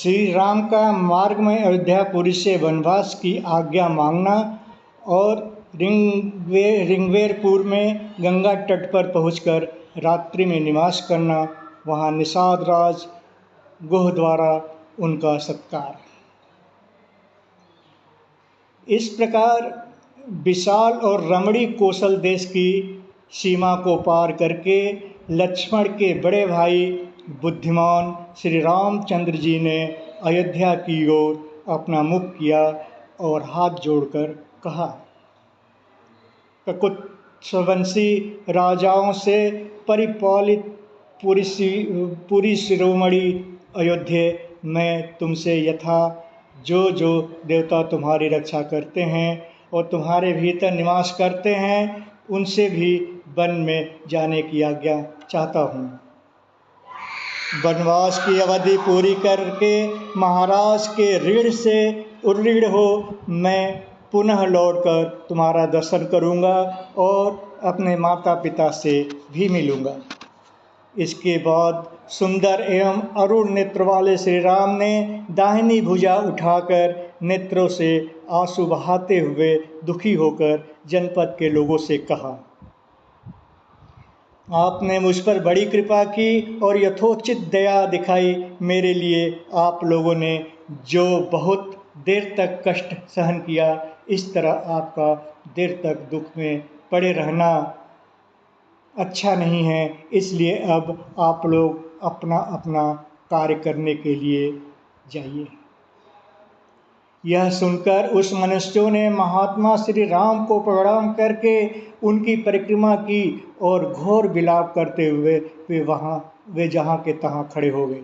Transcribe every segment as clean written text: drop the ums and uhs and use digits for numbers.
श्री राम का मार्ग में अयोध्यापुरी से वनवास की आज्ञा मांगना और ऋग्वेरपुर में गंगा तट पर पहुंचकर रात्रि में निवास करना, वहां निषाद राज गुह द्वारा उनका सत्कार। इस प्रकार विशाल और रमणीक कौशल देश की सीमा को पार करके लक्ष्मण के बड़े भाई बुद्धिमान श्री रामचंद्र जी ने अयोध्या की ओर अपना मुख किया और हाथ जोड़कर कहा, ककुत्सवंशी राजाओं से परिपालित पुरी शिरोमणि अयोध्या, मैं तुमसे यथा जो देवता तुम्हारी रक्षा करते हैं और तुम्हारे भीतर निवास करते हैं, उनसे भी वन में जाने की आज्ञा चाहता हूँ। वनवास की अवधि पूरी करके महाराज के ऋण से उऋण हो मैं पुनः लौटकर तुम्हारा दर्शन करूँगा और अपने माता पिता से भी मिलूँगा। इसके बाद सुंदर एवं अरुण नेत्र वाले श्री राम ने दाहिनी भुजा उठाकर नेत्रों से आंसू बहाते हुए दुखी होकर जनपद के लोगों से कहा, आपने मुझ पर बड़ी कृपा की और यथोचित दया दिखाई। मेरे लिए आप लोगों ने जो बहुत देर तक कष्ट सहन किया, इस तरह आपका देर तक दुख में पड़े रहना अच्छा नहीं है। इसलिए अब आप लोग अपना अपना कार्य करने के लिए जाइए। यह सुनकर उस मनुष्यों ने महात्मा श्री राम को प्रणाम करके उनकी परिक्रमा की और घोर विलाप करते हुए वे जहाँ के तहाँ खड़े हो गए।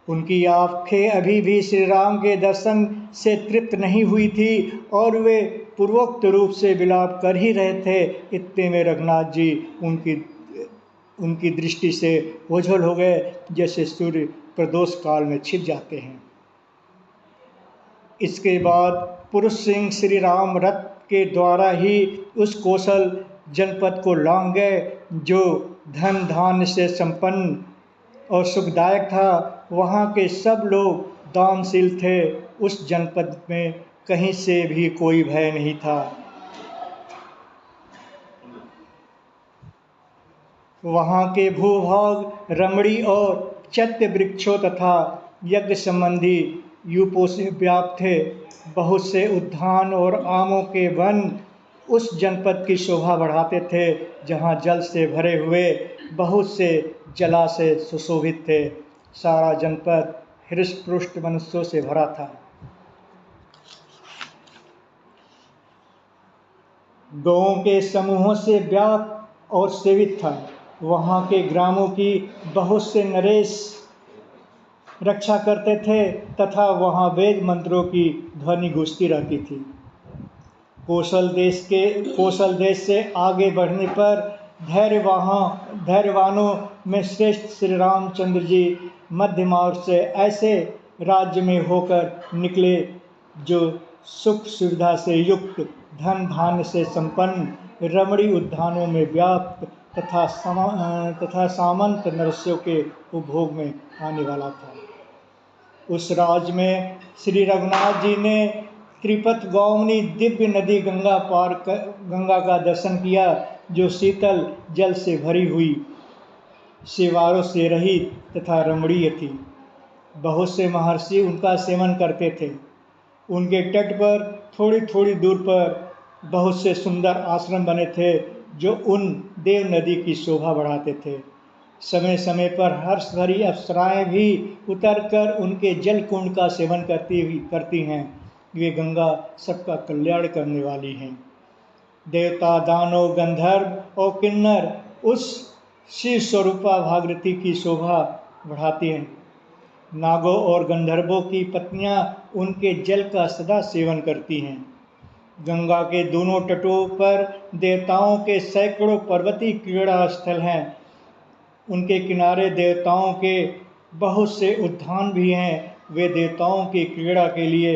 उनकी आंखें अभी भी श्री राम के दर्शन से तृप्त नहीं हुई थी और वे पूर्वोक्त रूप से विलाप कर ही रहे थे। इतने में रघुनाथ जी उनकी दृष्टि से ओझल हो गए, जैसे सूर्य प्रदोष काल में छिप जाते हैं। इसके बाद पुरुष सिंह श्री राम रथ के द्वारा ही उस कौशल जनपद को लांघ गए, जो धन धान्य से संपन्न और सुखदायक था। वहाँ के सब लोग दानशील थे। उस जनपद में कहीं से भी कोई भय नहीं था। वहाँ के भूभाग रमणी और चैत्य वृक्षों तथा यज्ञ संबंधी यूपों से व्याप्त थे। बहुत से उद्यान और आमों के वन उस जनपद की शोभा बढ़ाते थे। जहाँ जल से भरे हुए बहुत से जलाशय सुशोभित थे। सारा जनपद हृष्ट-पुष्ट मनुष्यों से भरा था। गौओं के समूहों से व्याप्त और सेवित था। वहाँ के ग्रामों की बहुत से नरेश रक्षा करते थे तथा वहाँ वेद मंत्रों की ध्वनि गूंजती रहती थी। कौशल देश से आगे बढ़ने पर धैर्यवानों में श्रेष्ठ श्री रामचंद्र जी मध्य मार्ग से ऐसे राज्य में होकर निकले जो सुख सुविधा से युक्त, धन धान्य से संपन्न, रमणीय उद्यानों में व्याप्त तथा सामंत नरस्यों के उपभोग में आने वाला था। उस राज्य में श्री रघुनाथ जी ने त्रिपथ गामिनी दिव्य नदी गंगा का दर्शन किया, जो शीतल जल से भरी हुई, शिवारों से रहित तथा रमणीय थी। बहुत से महर्षि उनका सेवन करते थे। उनके तट पर थोड़ी थोड़ी दूर पर बहुत से सुंदर आश्रम बने थे, जो उन देव नदी की शोभा बढ़ाते थे। समय समय पर हर्ष भरी अप्सराएं भी उतरकर उनके जल कुंड का सेवन करती हैं। वे गंगा सबका कल्याण करने वाली हैं। देवता, दानव, गंधर्व और किन्नर उस शिव स्वरूपा भागीरथी की शोभा बढ़ाती हैं। नागों और गंधर्वों की पत्नियां उनके जल का सदा सेवन करती हैं। गंगा के दोनों तटों पर देवताओं के सैकड़ों पर्वतीय क्रीड़ा स्थल हैं। उनके किनारे देवताओं के बहुत से उद्यान भी हैं। वे देवताओं की क्रीड़ा के लिए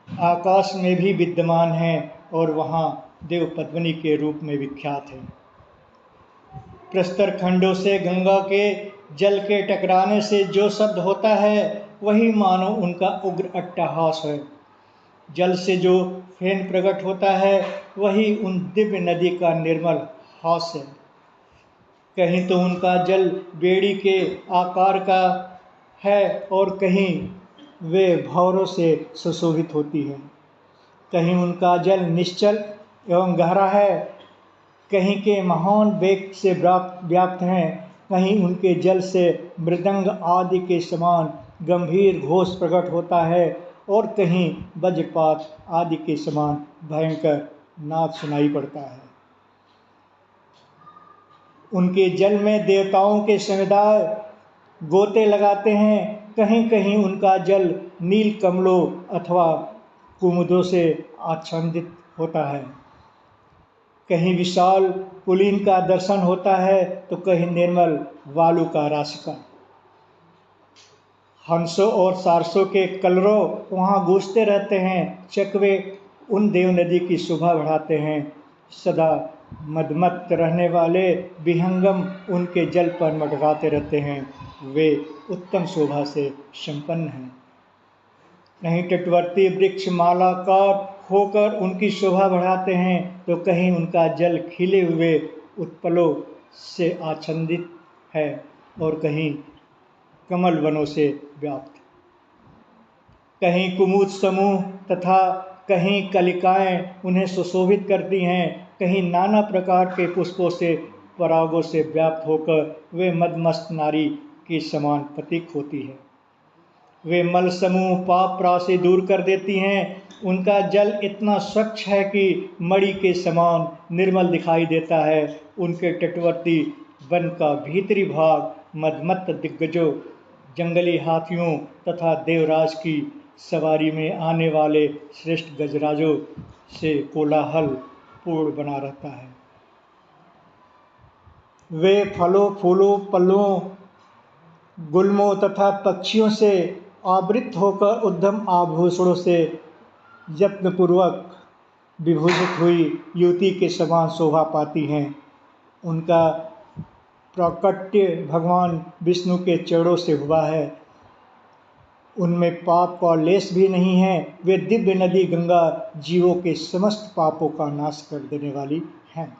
आकाश में भी विद्यमान हैं और वहाँ देव पद्मिनी के रूप में विख्यात हैं। प्रस्तर खंडों से गंगा के जल के टकराने से जो शब्द होता है, वही मानो उनका उग्र अट्टहास है। जल से जो फेन प्रकट होता है वही उन दिव्य नदी का निर्मल हास है। कहीं तो उनका जल बेड़ी के आकार का है और कहीं वे भंवरों से सुशोभित होती है। कहीं उनका जल निश्चल एवं गहरा है, कहीं के महान वेग से व्याप्त हैं, कहीं उनके जल से मृदंग आदि के समान गंभीर घोष प्रकट होता है और कहीं वज्रपात आदि के समान भयंकर नाद सुनाई पड़ता है। उनके जल में देवताओं के समुदाय गोते लगाते हैं। कहीं कहीं उनका जल नील कमलों अथवा कुमुदों से आच्छादित होता है। कहीं विशाल पुलिन का दर्शन होता है तो कहीं निर्मल वालू का राशिका। हंसों और सारसों के कलरव वहाँ गूंजते रहते हैं। चकवे उन देव नदी की शोभा बढ़ाते हैं। सदा मदमस्त रहने वाले विहंगम उनके जल पर मटकाते रहते हैं। वे उत्तम शोभा से संपन्न हैं। कहीं तटवर्ती वृक्ष मालाकार होकर उनकी शोभा बढ़ाते हैं तो कहीं उनका जल खिले हुए उत्पलों से आच्छादित है और कहीं कमल वनों से व्याप्त। कहीं कुमुद समूह तथा कहीं कलिकाएं उन्हें सुशोभित करती हैं। कहीं नाना प्रकार के पुष्पों से परागों से व्याप्त होकर वे मदमस्त नारी के समान प्रतीक होती है। वे मल समूह पाप राशि दूर कर देती हैं। उनका जल इतना स्वच्छ है कि मणि के समान निर्मल दिखाई देता है। उनके तटवर्ती वन का भीतरी भाग मदमत्त दिग्गजों, जंगली हाथियों तथा देवराज की सवारी में आने वाले श्रेष्ठ गजराजों से कोलाहल पूर्ण बना रहता है। वे फलों फूलों पल्लों गुल्मों तथा पक्षियों से आवृत होकर उद्धम आभूषणों से यत्नपूर्वक विभूषित हुई युवती के समान शोभा पाती हैं। उनका प्राकट्य भगवान विष्णु के चरणों से हुआ है। उनमें पाप का लेश भी नहीं है। वे दिव्य नदी गंगा जीवों के समस्त पापों का नाश कर देने वाली हैं।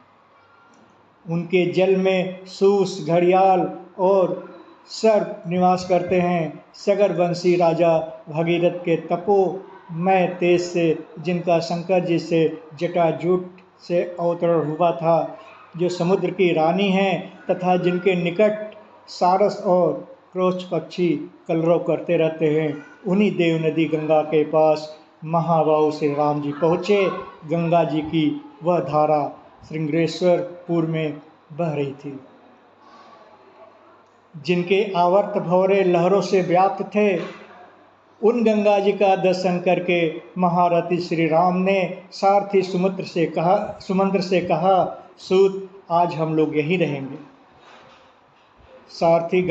उनके जल में सूस, घड़ियाल और सर्प निवास करते हैं। सगर वंशी राजा भगीरथ के तपोमय तेज से, जिनका शंकर जी से जटाजूट से अवतरण हुआ था, जो समुद्र की रानी हैं तथा जिनके निकट सारस और क्रोच पक्षी कलरव करते रहते हैं, उन्हीं देव नदी गंगा के पास महाबाहु श्री राम जी पहुँचे। गंगा जी की वह धारा श्रृंगेश्वरपुर में बह रही थी। जिनके आवर्त भंवरे लहरों से व्याप्त थे, उन गंगा जी का दर्शन करके महारथी श्री राम ने सारथी सुमंत्र से कहा, सूत आज हम लोग यहीं रहेंगे। सारथे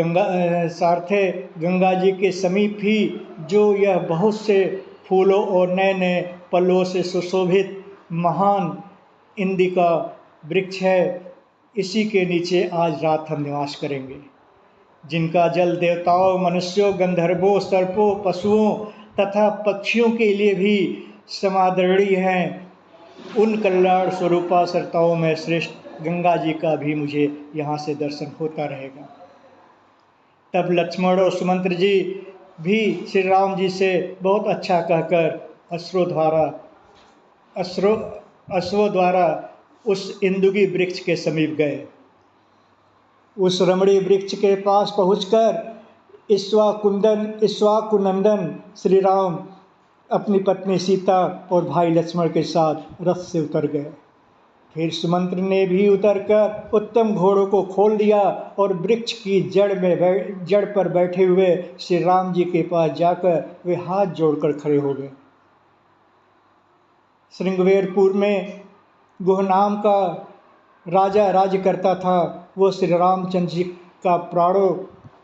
गंगा जी के समीप ही जो यह बहुत से फूलों और नए नए पल्लों से सुशोभित महान इंदिका वृक्ष है, इसी के नीचे आज रात हम निवास करेंगे। जिनका जल देवताओं, मनुष्यों, गंधर्वों, सर्पों, पशुओं तथा पक्षियों के लिए भी समादरणीय हैं, उन कल्याण स्वरूपा सरताओं में श्रेष्ठ गंगा जी का भी मुझे यहाँ से दर्शन होता रहेगा। तब लक्ष्मण और सुमंत्र जी भी श्री राम जी से बहुत अच्छा कहकर अश्वों द्वारा उस इंदुगी वृक्ष के समीप गए। उस रमणी वृक्ष के पास पहुंचकर इक्ष्वाकुनंदन श्री राम अपनी पत्नी सीता और भाई लक्ष्मण के साथ रथ से उतर गए। फिर सुमंत्र ने भी उतरकर उत्तम घोड़ों को खोल दिया और वृक्ष की जड़ पर बैठे हुए श्री राम जी के पास जाकर वे हाथ जोड़कर खड़े हो गए। श्रृंगवेरपुर में गुह नाम का राजा राज्य करता था। वो श्री रामचंद्र जी का प्राणों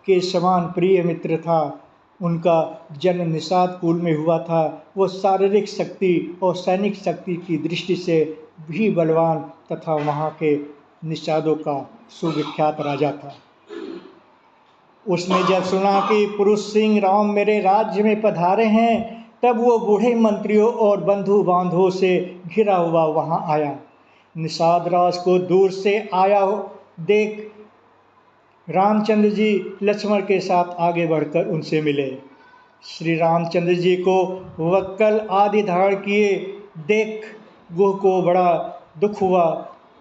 के समान प्रिय मित्र था। उनका जन्म निषाद कुल में हुआ था। वो शारीरिक शक्ति और सैनिक शक्ति की दृष्टि से भी बलवान तथा वहाँ के निषादों का सुविख्यात राजा था। उसने जब सुना कि पुरुष सिंह राम मेरे राज्य में पधारे हैं, तब वो बूढ़े मंत्रियों और बंधु बांधवों से घिरा हुआ वहां आया। निषाद राज को दूर से आया देख रामचंद्र जी लक्ष्मण के साथ आगे बढ़कर उनसे मिले। श्री रामचंद्र जी को वक्कल आदि धारण किए देख गुह को बड़ा दुख हुआ।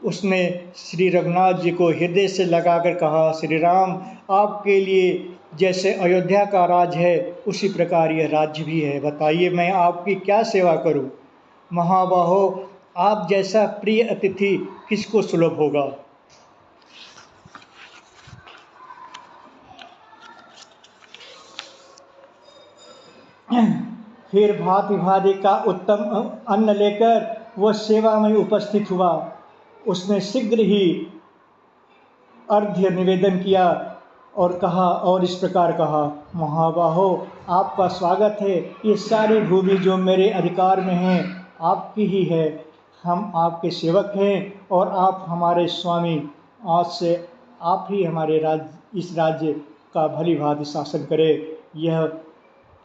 उसने श्री रघुनाथ जी को हृदय से लगाकर कहा, श्री राम, आपके लिए जैसे अयोध्या का राज्य है उसी प्रकार यह राज्य भी है। बताइए मैं आपकी क्या सेवा करूं? महाबाहो, आप जैसा प्रिय अतिथि किसको सुलभ होगा। फिर भांति भांति का उत्तम अन्न लेकर वह सेवा में उपस्थित हुआ। उसने शीघ्र ही अर्घ्य निवेदन किया और कहा, और इस प्रकार कहा, महाबाहो, आपका स्वागत है। ये सारी भूमि जो मेरे अधिकार में है आपकी ही है। हम आपके सेवक हैं और आप हमारे स्वामी। आज से आप ही हमारे इस राज्य का भली भांति शासन करें। यह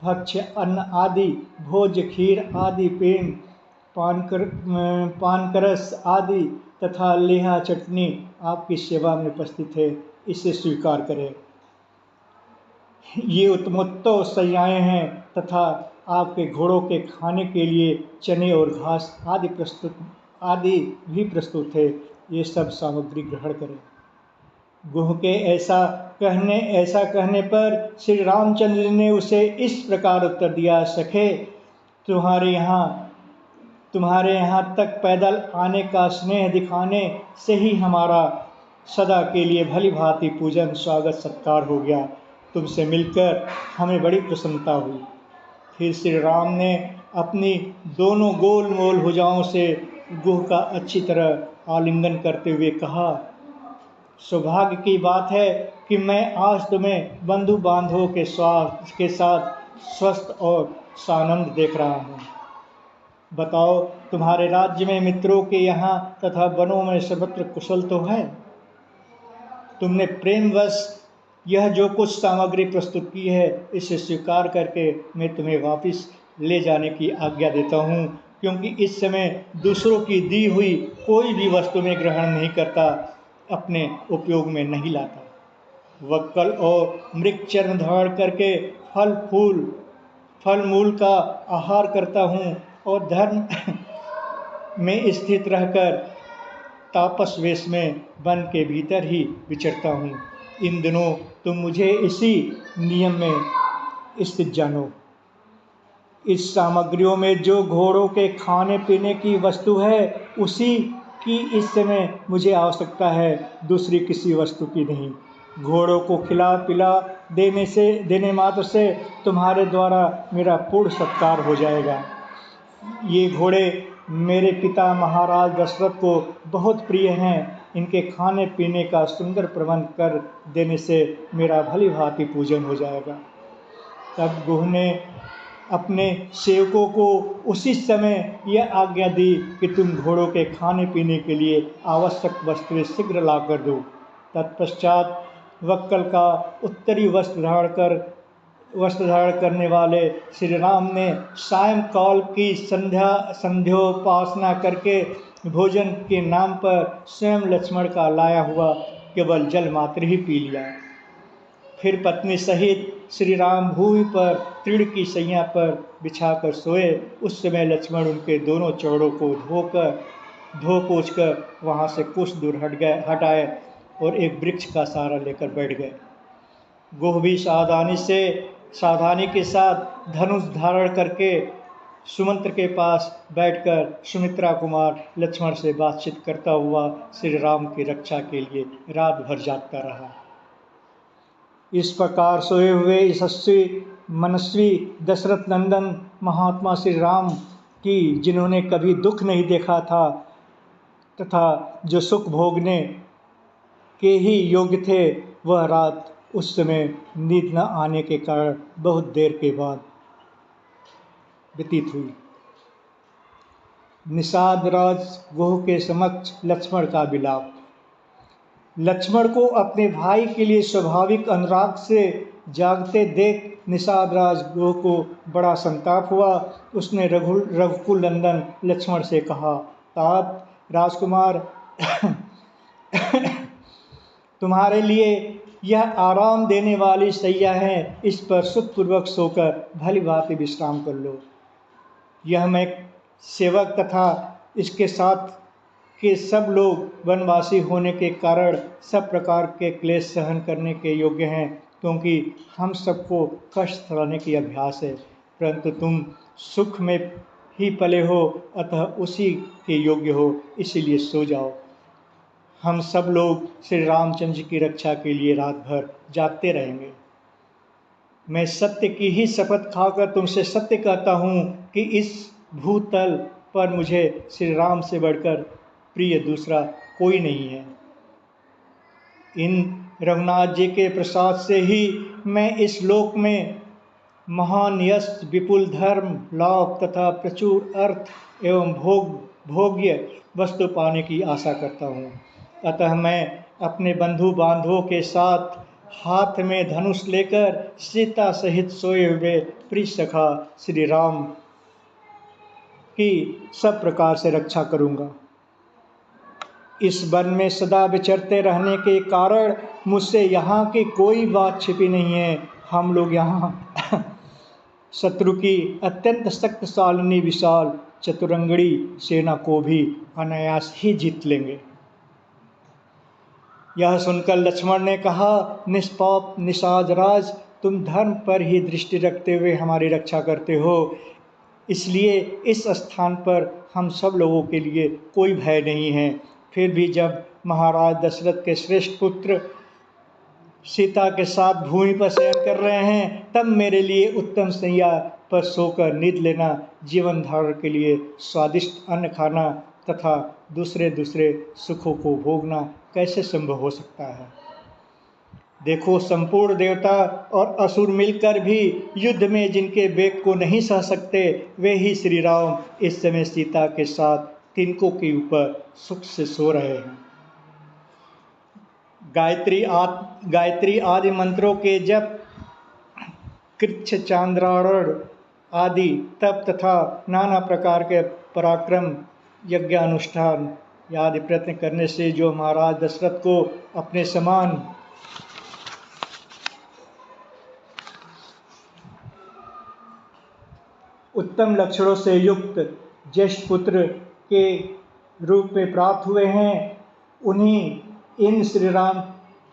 भक्ष्य अन्न आदि, भोज, खीर आदि, पेन, पानकरस आदि तथा लेहा चटनी आपकी सेवा में उपस्थित है, इसे स्वीकार करें। ये उत्तमोत्तम सैयाएँ हैं तथा आपके घोड़ों के खाने के लिए चने और घास आदि भी प्रस्तुत है। ये सब सामग्री ग्रहण करें। गुह के ऐसा कहने पर श्री रामचंद्र ने उसे इस प्रकार उत्तर दिया, सखे, तुम्हारे यहाँ तक पैदल आने का स्नेह दिखाने से ही हमारा सदा के लिए भली भांति पूजन स्वागत सत्कार हो गया। तुमसे मिलकर हमें बड़ी प्रसन्नता हुई। फिर श्री राम ने अपनी दोनों गोल मोल भुजाओं से गुह का अच्छी तरह आलिंगन करते हुए कहा, सौभाग्य की बात है कि मैं आज तुम्हें बंधु बांधवों के साथ स्वस्थ और सानंद देख रहा हूँ। बताओ, तुम्हारे राज्य में मित्रों के यहाँ तथा वनों में सर्वत्र कुशल तो है? तुमने प्रेमवश यह जो कुछ सामग्री प्रस्तुत की है इसे स्वीकार करके मैं तुम्हें वापस ले जाने की आज्ञा देता हूँ, क्योंकि इस समय दूसरों की दी हुई कोई भी वस्तु में ग्रहण नहीं करता, अपने उपयोग में नहीं लाता। वक्कल और मृग चर्म धारण करके फल मूल का आहार करता हूँ और धर्म में स्थित रहकर तापस वेश में वन के भीतर ही विचरता हूँ। इन दिनों तुम मुझे इसी नियम में स्थित जानो। इस सामग्रियों में जो घोड़ों के खाने पीने की वस्तु है उसी की इस समय मुझे आवश्यकता है, दूसरी किसी वस्तु की नहीं। घोड़ों को खिला पिला देने मात्र से तुम्हारे द्वारा मेरा पूर्ण सत्कार हो जाएगा। ये घोड़े मेरे पिता महाराज दशरथ को बहुत प्रिय हैं। इनके खाने पीने का सुंदर प्रबंध कर देने से मेरा भली भांति पूजन हो जाएगा। तब गुह ने अपने सेवकों को उसी समय यह आज्ञा दी कि तुम घोड़ों के खाने पीने के लिए आवश्यक वस्तुएं शीघ्र ला कर दो। तत्पश्चात वक्कल का उत्तरी वस्त्र धारण करने वाले श्री राम ने सायंकाल की संध्योपासना करके भोजन के नाम पर स्वयं लक्ष्मण का लाया हुआ केवल जल मात्र ही पी लिया। फिर पत्नी सहित श्री राम भूमि पर तृण की सैया पर बिछाकर सोए। उस समय लक्ष्मण उनके दोनों चौड़ों को धो पोंछ कर वहाँ से कुछ दूर हटाए और एक वृक्ष का सहारा लेकर बैठ गए। गुह भी सावधानी के साथ धनुष धारण करके सुमंत्र के पास बैठकर सुमित्रा कुमार लक्ष्मण से बातचीत करता हुआ श्री राम की रक्षा के लिए रात भर जागता रहा। इस प्रकार सोए हुए यशस्वी मनस्वी दशरथ नंदन महात्मा श्री राम की, जिन्होंने कभी दुख नहीं देखा था तथा जो सुख भोगने के ही योग्य थे, वह रात उस समय नींद न आने के कारण बहुत देर के बाद व्यतीत हुई। निषाद राज गुह के समक्ष लक्ष्मण का विलाप। लक्ष्मण को अपने भाई के लिए स्वाभाविक अनुराग से जागते देख निषाद राज को बड़ा संताप हुआ। उसने रघुकुल नंदन लक्ष्मण से कहा, तात राजकुमार तुम्हारे लिए यह आराम देने वाली सैया है, इस पर सुखपूर्वक सोकर भली भांति विश्राम कर लो। यह मैं सेवक तथा इसके साथ के सब लोग वनवासी होने के कारण सब प्रकार के क्लेश सहन करने के योग्य हैं, क्योंकि हम सबको कष्ट सहने की अभ्यास है, परंतु तुम सुख में ही पले हो, अतः उसी के योग्य हो, इसीलिए सो जाओ। हम सब लोग श्री रामचंद्र जी की रक्षा के लिए रात भर जागते रहेंगे। मैं सत्य की ही शपथ खाकर तुमसे सत्य कहता हूँ कि इस भूतल पर मुझे श्री राम से बढ़कर प्रिय दूसरा कोई नहीं है। इन रघुनाथ जी के प्रसाद से ही मैं इस लोक में महान यश, विपुल धर्म, लाभ तथा प्रचुर अर्थ एवं भोग्य वस्तु पाने की आशा करता हूँ। अतः मैं अपने बंधु बांधवों के साथ हाथ में धनुष लेकर सीता सहित सोए हुए प्रिय सखा श्री राम की सब प्रकार से रक्षा करूँगा। इस वन में सदा विचरते रहने के कारण मुझसे यहाँ की कोई बात छिपी नहीं है। हम लोग यहाँ शत्रु की अत्यंत शक्तिशालिनी विशाल चतुरंगड़ी सेना को भी अनायास ही जीत लेंगे। यह सुनकर लक्ष्मण ने कहा, निष्पाप निषाद राज, तुम धर्म पर ही दृष्टि रखते हुए हमारी रक्षा करते हो, इसलिए इस स्थान पर हम सब लोगों के लिए कोई भय नहीं है। फिर भी जब महाराज दशरथ के श्रेष्ठ पुत्र सीता के साथ भूमि पर शयन कर रहे हैं, तब मेरे लिए उत्तम शैया पर सोकर नींद लेना, जीवन धारण के लिए स्वादिष्ट अन्न खाना तथा दूसरे सुखों को भोगना कैसे संभव हो सकता है। देखो, संपूर्ण देवता और असुर मिलकर भी युद्ध में जिनके वेग को नहीं सह सकते, वे ही श्री राम इस समय सीता के साथ तिनकों के ऊपर सुख से सो रहे हैं। गायत्री आदि मंत्रों के जप, कृच्छ चांद्रारण आदि तप तथा नाना प्रकार के पराक्रम यज्ञानुष्ठान आदि प्रयत्न करने से जो महाराज दशरथ को अपने समान उत्तम लक्षणों से युक्त ज्येष्ठ पुत्र के रूप में प्राप्त हुए हैं, उन्हीं इन श्री राम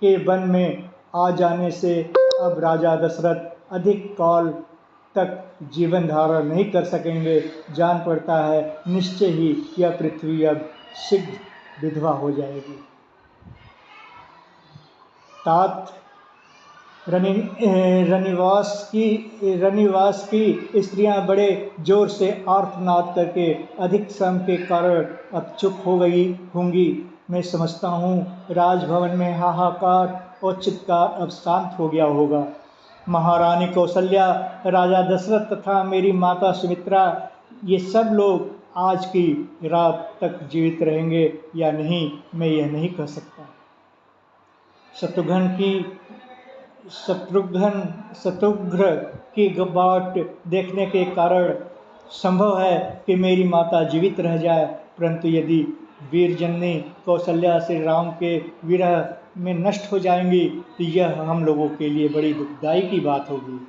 के वन में आ जाने से अब राजा दशरथ अधिक काल तक जीवन धारण नहीं कर सकेंगे। जान पड़ता है निश्चय ही यह पृथ्वी अब शीघ्र विधवा हो जाएगी। तात रनिवास की स्त्रियां बड़े जोर से आर्तनाद करके अधिक श्रम के कारण अब चुप हो गई होंगी। मैं समझता हूँ राजभवन में हाहाकार और चित्कार अब शांत हो गया होगा। महारानी कौशल्या, राजा दशरथ तथा मेरी माता सुमित्रा, ये सब लोग आज की रात तक जीवित रहेंगे या नहीं, मैं यह नहीं कह सकता। शत्रुघ्न की बाट देखने के कारण संभव है कि मेरी माता जीवित रह जाए, परंतु यदि वीरजननी कौशल्या श्री राम के विरह में नष्ट हो जाएंगी तो यह हम लोगों के लिए बड़ी दुखदाई की बात होगी,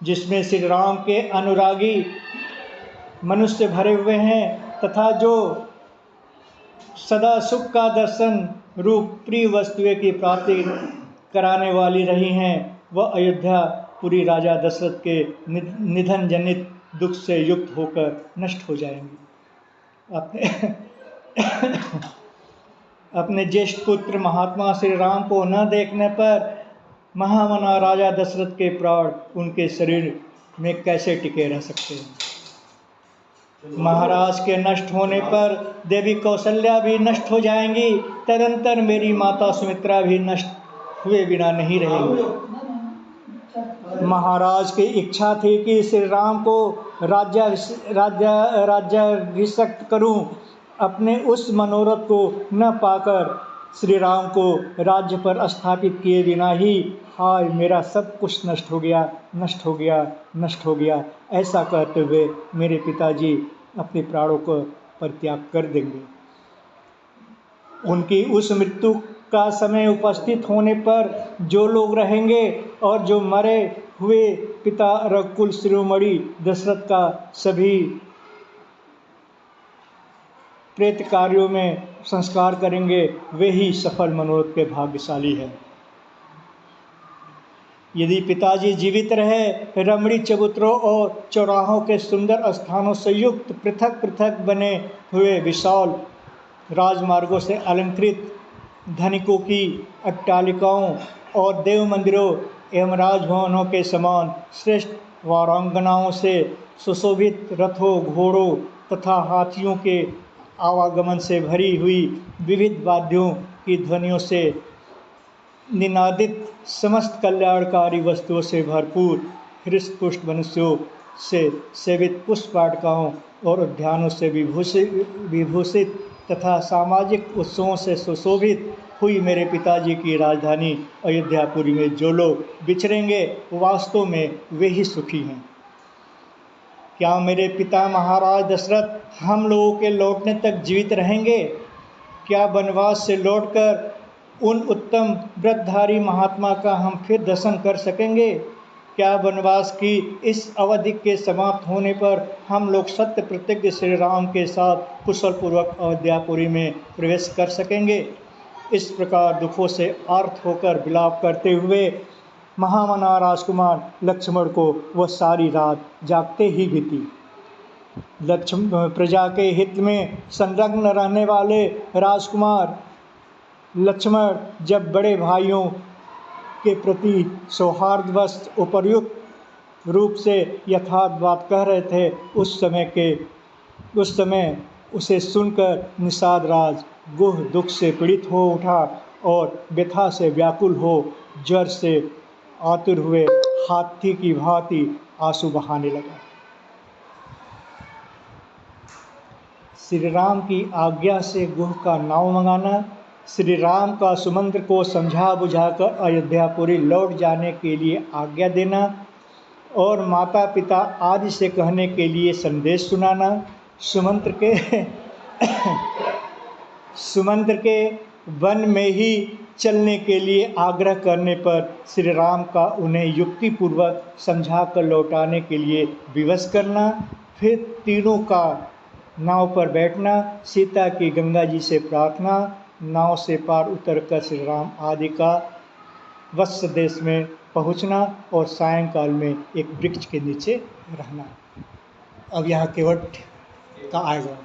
जिसमें श्री राम के अनुरागी मनुष्य भरे हुए हैं तथा जो सदा सुख का दर्शन रूप प्रिय वस्तुएं की प्राप्ति कराने वाली रही हैं, वह अयोध्या पुरी राजा दशरथ के निधन जनित दुख से युक्त होकर नष्ट हो जाएंगी। अपने ज्येष्ठ पुत्र महात्मा श्री राम को न देखने पर महामना राजा दशरथ के प्राण उनके शरीर में कैसे टिके रह सकते हैं। महाराज के नष्ट होने पर देवी कौशल्या भी नष्ट हो जाएंगी, तदंतर मेरी माता सुमित्रा भी नष्ट हुए बिना नहीं रहेंगे। महाराज की इच्छा थी कि श्री राम को राज्याभिषिक्त करूं। अपने उस मनोरथ को न पाकर श्री राम को राज्य पर स्थापित किए बिना ही हाय मेरा सब कुछ नष्ट हो गया, नष्ट हो गया, नष्ट हो गया, ऐसा कहते हुए मेरे पिताजी अपने प्राणों को परित्याग कर देंगे। उनकी उस मृत्यु का समय उपस्थित होने पर जो लोग रहेंगे और जो मरे हुए पिता रघुकुल शिरोमणि दशरथ का सभी प्रेत कार्यों में संस्कार करेंगे, वे ही सफल मनोरथ के भाग्यशाली हैं। यदि पिताजी जीवित रहे, रमणी चबूतरों और चौराहों के सुंदर स्थानों से युक्त पृथक पृथक बने हुए विशाल राजमार्गों से अलंकृत धनिकों की अट्टालिकाओं और देव मंदिरों एवं राजभवनों के समान श्रेष्ठ वारांगनाओं से सुशोभित रथों, घोड़ों तथा हाथियों के आवागमन से भरी हुई विविध वाद्यों की ध्वनियों से निनादित समस्त कल्याणकारी वस्तुओं से भरपूर हृष्टपुष्ट मनुष्यों से सेवित पुष्प वाटिकाओं और उद्यानों से विभूषित तथा सामाजिक उत्सवों से सुशोभित हुई मेरे पिताजी की राजधानी अयोध्यापुरी में जो लोग विचरेंगे वास्तव में वे ही सुखी हैं। क्या मेरे पिता महाराज दशरथ हम लोगों के लौटने तक जीवित रहेंगे? क्या वनवास से लौटकर उन उत्तम व्रतधारी महात्मा का हम फिर दर्शन कर सकेंगे? क्या वनवास की इस अवधि के समाप्त होने पर हम लोग सत्य प्रतिज्ञ श्री राम के साथ कुशल पूर्वक अयोध्यापुरी में प्रवेश कर सकेंगे? इस प्रकार दुखों से आर्त होकर विलाप करते हुए महामना राजकुमार लक्ष्मण को वह सारी रात जागते ही बीती। प्रजा के हित में संलग्न रहने वाले राजकुमार लक्ष्मण जब बड़े भाइयों के प्रति सौहार्दवश उपर्युक्त रूप से यथार्थ बात कह रहे थे, उस समय उसे सुनकर निषाद राज गुह दुख से पीड़ित हो उठा और व्यथा से व्याकुल हो ज्वर से आतुर हुए हाथी की भांति आंसू बहाने लगा। श्री राम की आज्ञा से गुह का नाव मंगाना, श्री राम का सुमंत्र को समझा बुझाकर अयोध्यापुरी लौट जाने के लिए आज्ञा देना और माता पिता आदि से कहने के लिए संदेश सुनाना, सुमंत्र के वन में ही चलने के लिए आग्रह करने पर श्री राम का उन्हें युक्तिपूर्वक समझा कर लौटाने के लिए विवश करना, फिर तीनों का नाव पर बैठना, सीता की गंगा जी से प्रार्थना, नाव से पार उतरकर श्री राम आदि का वत्स देश में पहुंचना और सायंकाल में एक वृक्ष के नीचे रहना। अब यहाँ केवट का आएगा।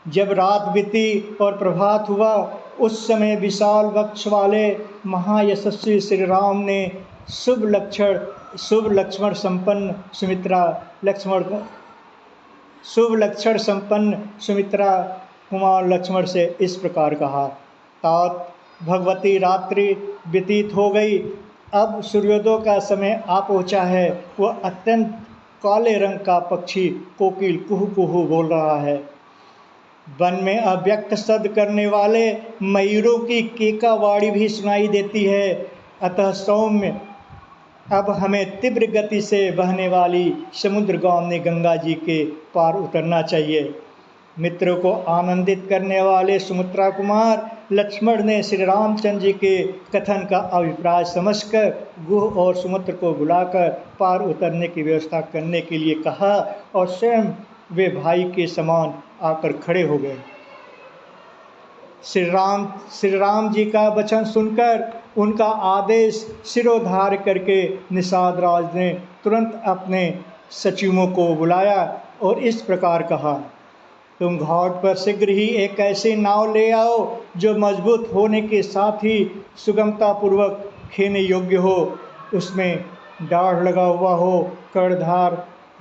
जब रात बीती और प्रभात हुआ, उस समय विशाल वक्ष वाले महायशस्वी श्री राम ने शुभ लक्षण संपन्न सुमित्रा कुमार लक्ष्मण से इस प्रकार कहा। तात भगवती रात्रि व्यतीत हो गई, अब सूर्योदय का समय आ पहुँचा है। वह अत्यंत काले रंग का पक्षी कोकिल कुहू कुहू बोल रहा है। वन में अव्यक्त शब्द करने वाले मयूरों की केकावाड़ी भी सुनाई देती है। अतः सौम्य अब हमें तीव्र गति से बहने वाली समुद्रगामिनी गंगा जी के पार उतरना चाहिए। मित्रों को आनंदित करने वाले सुमित्रा कुमार लक्ष्मण ने श्री रामचंद्र जी के कथन का अभिप्राय समझकर गुह और सुमित्र को बुलाकर पार उतरने की व्यवस्था करने के लिए कहा और स्वयं वे भाई के समान आकर खड़े हो गए। श्री राम जी का वचन सुनकर उनका आदेश सिरोधार्य करके निषाद राज ने तुरंत अपने सचिवों को बुलाया और इस प्रकार कहा, तुम घाट पर शीघ्र ही एक ऐसी नाव ले आओ जो मजबूत होने के साथ ही सुगमतापूर्वक खेने योग्य हो, उसमें दाढ़ लगा हुआ हो, कर्णधार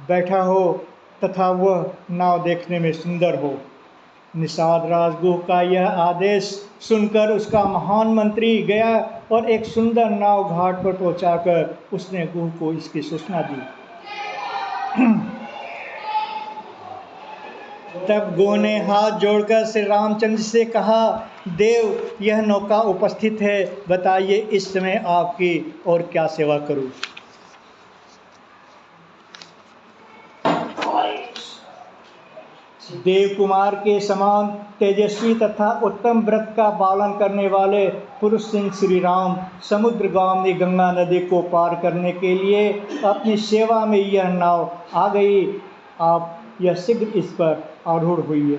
बैठा हो तथा वह नाव देखने में सुंदर हो। निषाद राजगुह का यह आदेश सुनकर उसका महान मंत्री गया और एक सुंदर नाव घाट पर पहुंचाकर उसने गुह को इसकी सूचना दी। तब गो ने हाथ जोड़कर श्री रामचंद्र से कहा, देव, यह नौका उपस्थित है, बताइए इस समय आपकी और क्या सेवा करूं। देव कुमार के समान तेजस्वी तथा उत्तम व्रत का पालन करने वाले पुरुष सिंह श्री राम समुद्रगामी गंगा नदी को पार करने के लिए अपनी सेवा में यह नाव आ गई। आप यह शीघ्र इस पर आरूढ़ हुई।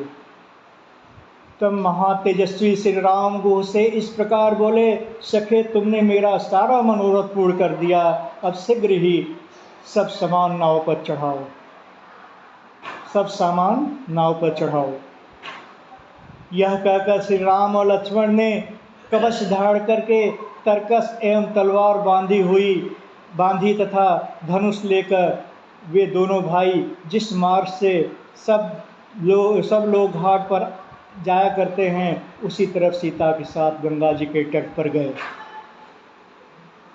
तब महातेजस्वी श्री राम गो से इस प्रकार बोले, सखे, तुमने मेरा सारा मनोरथ पूर्ण कर दिया, अब शीघ्र ही सब सामान नाव पर चढ़ाओ, सब सामान नाव पर चढ़ाओ। यह कहकर श्री राम और लक्ष्मण ने कवच धारण करके तरकस एवं तलवार बांधी तथा धनुष लेकर वे दोनों भाई जिस मार्ग से सब लोग घाट पर जाया करते हैं उसी तरफ सीता के साथ गंगा जी के तट पर गए।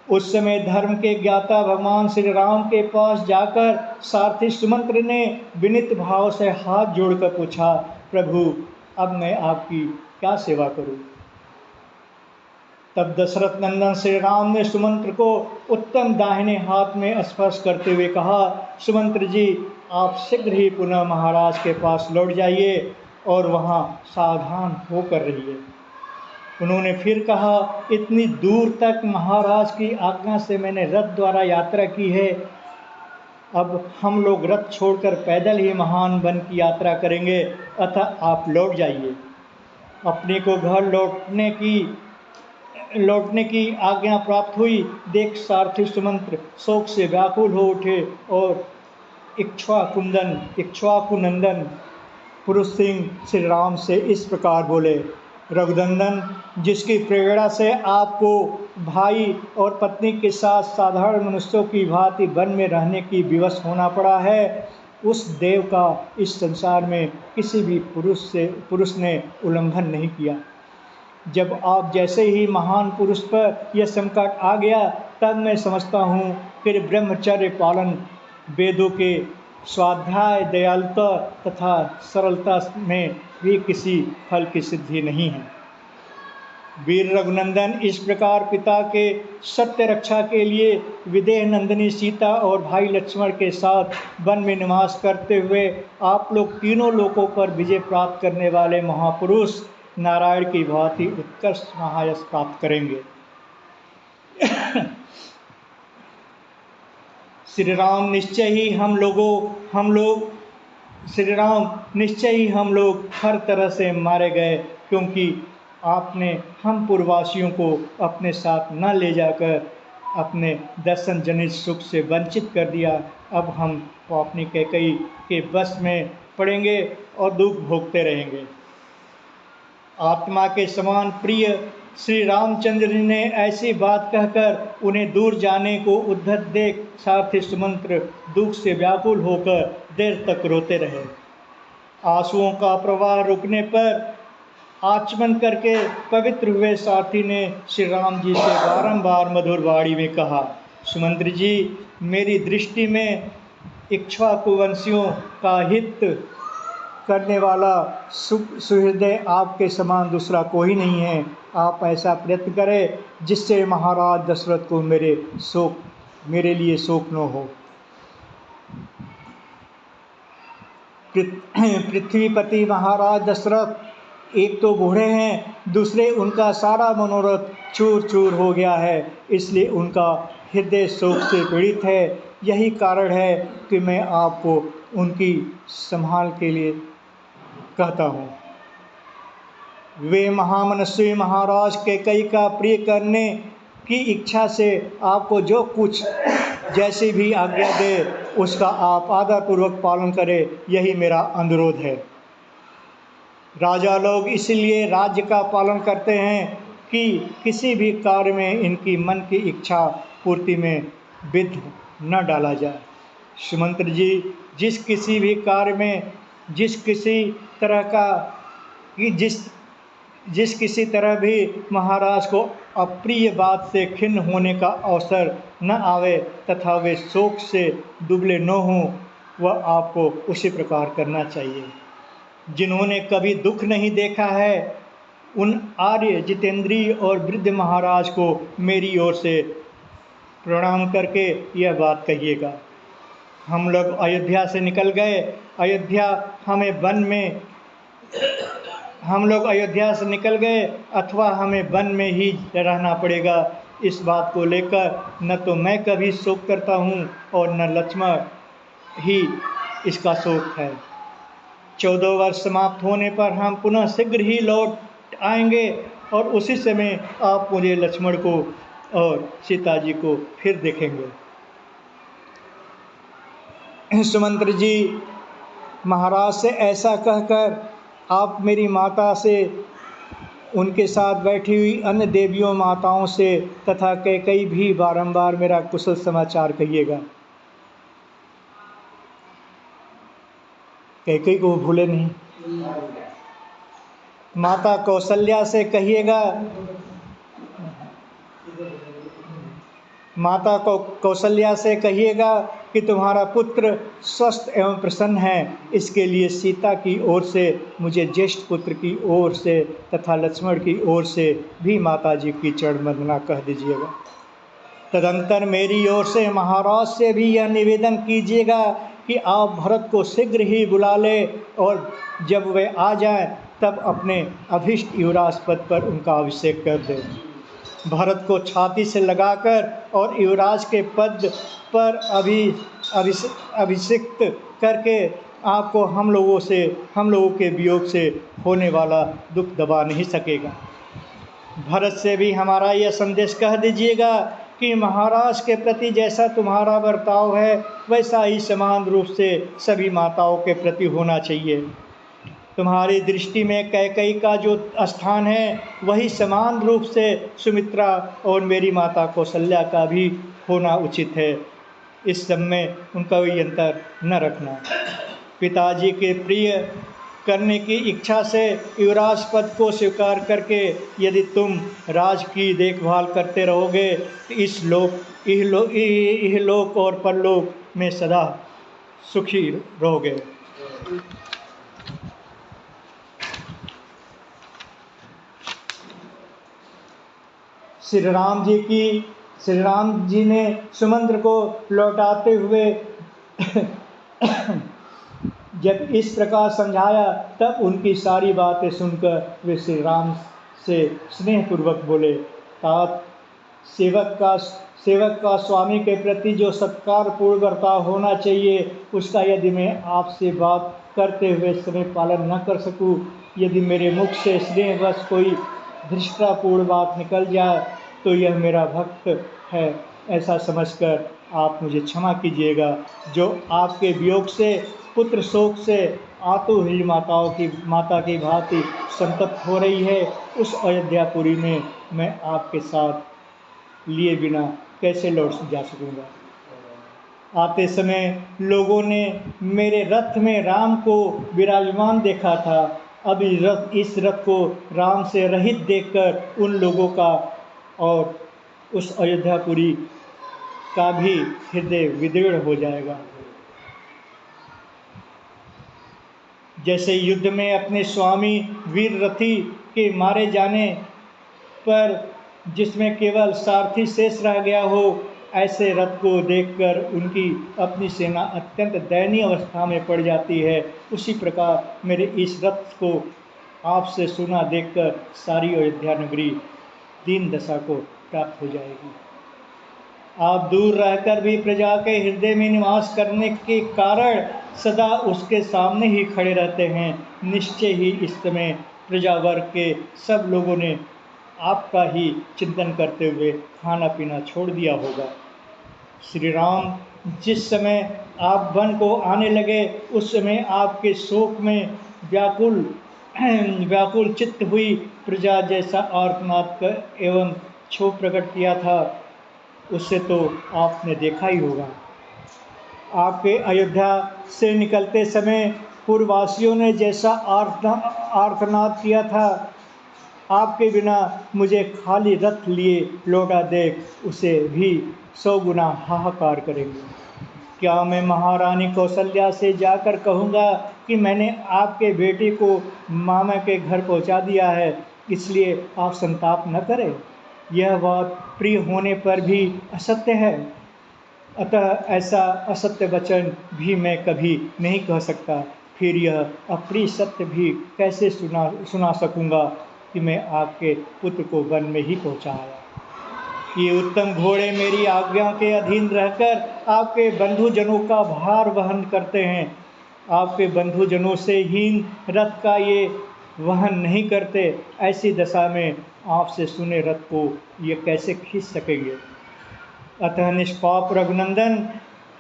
उस समय धर्म के ज्ञाता भगवान श्री राम के पास जाकर सारथी सुमंत्र ने विनीत भाव से हाथ जोड़कर पूछा, प्रभु, अब मैं आपकी क्या सेवा करूं। तब दशरथ नंदन श्री राम ने सुमंत्र को उत्तम दाहिने हाथ में स्पर्श करते हुए कहा, सुमंत्र जी, आप शीघ्र ही पुनः महाराज के पास लौट जाइए और वहाँ सावधान होकर रहिए। उन्होंने फिर कहा, इतनी दूर तक महाराज की आज्ञा से मैंने रथ द्वारा यात्रा की है, अब हम लोग रथ छोड़कर पैदल ही महान वन की यात्रा करेंगे, अतः आप लौट जाइए। अपने को घर लौटने की आज्ञा प्राप्त हुई देख सारथी सुमंत्र शोक से व्याकुल हो उठे और इक्ष्वाकुनंदन पुरुष सिंह श्री राम से इस प्रकार बोले, रघुनंदन, जिसकी प्रेरणा से आपको भाई और पत्नी के साथ साधारण मनुष्यों की भांति वन में रहने की विवश होना पड़ा है, उस देव का इस संसार में किसी भी पुरुष ने उल्लंघन नहीं किया। जब आप जैसे ही महान पुरुष पर यह संकट आ गया, तब मैं समझता हूँ कि ब्रह्मचर्य पालन, वेदों के स्वाध्याय, दयालुता तथा सरलता में भी किसी फल की सिद्धि नहीं है। वीर रघुनंदन, इस प्रकार पिता के सत्य रक्षा के लिए विदेह नंदिनी सीता और भाई लक्ष्मण के साथ वन में निवास करते हुए आप लोग तीनों लोकों पर विजय प्राप्त करने वाले महापुरुष नारायण की भांति उत्कृष्ट महायश प्राप्त करेंगे। श्री राम, निश्चय ही हम लोग हर तरह से मारे गए, क्योंकि आपने हम पूर्ववासियों को अपने साथ न ले जाकर अपने दर्शन जनित सुख से वंचित कर दिया। अब हम अपनी कैकेयी के वश में पड़ेंगे और दुख भोगते रहेंगे। आत्मा के समान प्रिय श्री रामचंद्र ने ऐसी बात कहकर उन्हें दूर जाने को उद्धत देख सारथी सुमंत्र दुख से व्याकुल होकर देर तक रोते रहे। आंसुओं का प्रवाह रुकने पर आचमन करके पवित्र हुए सारथी ने श्री राम जी से बारंबार मधुर वाणी में कहा, सुमंत्र जी, मेरी दृष्टि में इक्ष्वाकुवंशियों का हित करने वाला सुहृदय आपके समान दूसरा कोई नहीं है। आप ऐसा प्रयत्न करें जिससे महाराज दशरथ को मेरे लिए शोक न हो। पृथ्वीपति महाराज दशरथ एक तो बूढ़े हैं, दूसरे उनका सारा मनोरथ चूर चूर हो गया है, इसलिए उनका हृदय शोक से पीड़ित है। यही कारण है कि मैं आपको उनकी संभाल के लिए कहता हूँ। वे महामनस्वी महाराज कैकेयी का प्रिय करने की इच्छा से आपको जो कुछ जैसी भी आज्ञा दे उसका आप आदरपूर्वक पालन करें, यही मेरा अनुरोध है। राजा लोग इसलिए राज्य का पालन करते हैं कि किसी भी कार्य में इनकी मन की इच्छा पूर्ति में विघ्न न डाला जाए। सुमंत्र जी, जिस किसी भी कार्य में जिस किसी तरह भी महाराज को अप्रिय बात से खिन्न होने का अवसर न आवे तथा वे शोक से दुबले न हों, वह आपको उसी प्रकार करना चाहिए। जिन्होंने कभी दुख नहीं देखा है, उन आर्य जितेंद्रीय और वृद्ध महाराज को मेरी ओर से प्रणाम करके यह बात कहिएगा। हम लोग अयोध्या से निकल गए, हम लोग अयोध्या से निकल गए अथवा हमें वन में ही रहना पड़ेगा। इस बात को लेकर न तो मैं कभी शोक करता हूँ और न लक्ष्मण ही इसका शोक है। 14 वर्ष समाप्त होने पर हम पुनः शीघ्र ही लौट आएंगे और उसी समय आप मुझे लक्ष्मण को और सीता जी को फिर देखेंगे। सुमंत्र जी महाराज से ऐसा कहकर आप मेरी माता से, उनके साथ बैठी हुई अन्य देवियों माताओं से तथा कैकेयी भी बारंबार मेरा कुशल समाचार कहिएगा। कैकेयी को भूले नहीं। माता कौशल्या से कहिएगा, माता को कौशल्या से कहिएगा कि तुम्हारा पुत्र स्वस्थ एवं प्रसन्न है। इसके लिए सीता की ओर से, मुझे ज्येष्ठ पुत्र की ओर से तथा लक्ष्मण की ओर से भी माता जी की चरण वंदना कह दीजिएगा। तदंतर मेरी ओर से महाराज से भी यह निवेदन कीजिएगा कि आप भरत को शीघ्र ही बुला ले और जब वे आ जाएं तब अपने अभीष्ट युवराज पद पर उनका अभिषेक कर दें। भरत को छाती से लगाकर और युवराज के पद पर अभिषिक्त करके आपको हम लोगों के वियोग से होने वाला दुख दबा नहीं सकेगा। भरत से भी हमारा यह संदेश कह दीजिएगा कि महाराज के प्रति जैसा तुम्हारा बर्ताव है वैसा ही समान रूप से सभी माताओं के प्रति होना चाहिए। तुम्हारी दृष्टि में कैकेयी का जो स्थान है वही समान रूप से सुमित्रा और मेरी माता कौशल्या का भी होना उचित है। इस सब में उनका कोई अंतर न रखना। पिताजी के प्रिय करने की इच्छा से युवराज पद को स्वीकार करके यदि तुम राज की देखभाल करते रहोगे तो इहलोक और परलोक में सदा सुखी रहोगे। श्री राम जी ने सुमंत्र को लौटाते हुए जब इस प्रकार समझाया तब उनकी सारी बातें सुनकर वे श्री राम से स्नेहपूर्वक बोले, तात सेवक का स्वामी के प्रति जो सत्कारपूर्ण बर्ताव होना चाहिए उसका यदि मैं आपसे बात करते हुए समय पालन न कर सकूं, यदि मेरे मुख से स्नेहवश कोई धृष्टापूर्ण बात निकल जाए तो यह मेरा भक्त है ऐसा समझकर आप मुझे क्षमा कीजिएगा। जो आपके वियोग से पुत्र शोक से आतुर माता की भांति संतप्त हो रही है, उस अयोध्यापुरी में मैं आपके साथ लिए बिना कैसे लौट जा सकूँगा। आते समय लोगों ने मेरे रथ में राम को विराजमान देखा था। अब इस रथ को राम से रहित देखकर उन लोगों का और उस अयोध्यापुरी का भी हृदय विदीर्ण हो जाएगा। जैसे युद्ध में अपने स्वामी वीर रथी के मारे जाने पर जिसमें केवल सारथी शेष रह गया हो, ऐसे रथ को देखकर उनकी अपनी सेना अत्यंत दयनीय अवस्था में पड़ जाती है। उसी प्रकार मेरे इस रथ को आपसे सुना देखकर सारी अयोध्या नगरी दीन दशा को प्राप्त हो जाएगी। आप दूर रहकर भी प्रजा के हृदय में निवास करने के कारण सदा उसके सामने ही खड़े रहते हैं। निश्चय ही इस समय प्रजा वर्ग के सब लोगों ने आपका ही चिंतन करते हुए खाना पीना छोड़ दिया होगा। श्री राम जिस समय आप वन को आने लगे उस समय आपके शोक में व्याकुल चित्त हुई प्रजा जैसा आर्तनाद एवं क्षोभ प्रकट किया था, उससे तो आपने देखा ही होगा। आपके अयोध्या से निकलते समय पूर्ववासियों ने जैसा आर्तनाद किया था, आपके बिना मुझे खाली रथ लिए लौटा देख उसे भी 100 गुना हाहाकार करेंगे। क्या मैं महारानी कौशल्या से जाकर कहूँगा कि मैंने आपके बेटे को मामा के घर पहुंचा दिया है, इसलिए आप संताप न करें। यह बात प्रिय होने पर भी असत्य है, अतः ऐसा असत्य वचन भी मैं कभी नहीं कह सकता। फिर यह अप्रिय सत्य भी कैसे सुना सकूँगा कि मैं आपके पुत्र को वन में ही पहुँचाया। ये उत्तम घोड़े मेरी आज्ञा के अधीन रहकर आपके बंधुजनों का भार वहन करते हैं। आपके बंधुजनों से हीन रथ का ये वहन नहीं करते। ऐसी दशा में आपसे सुने रथ को ये कैसे खींच सकेंगे। अतः निष्पाप रघुनंदन,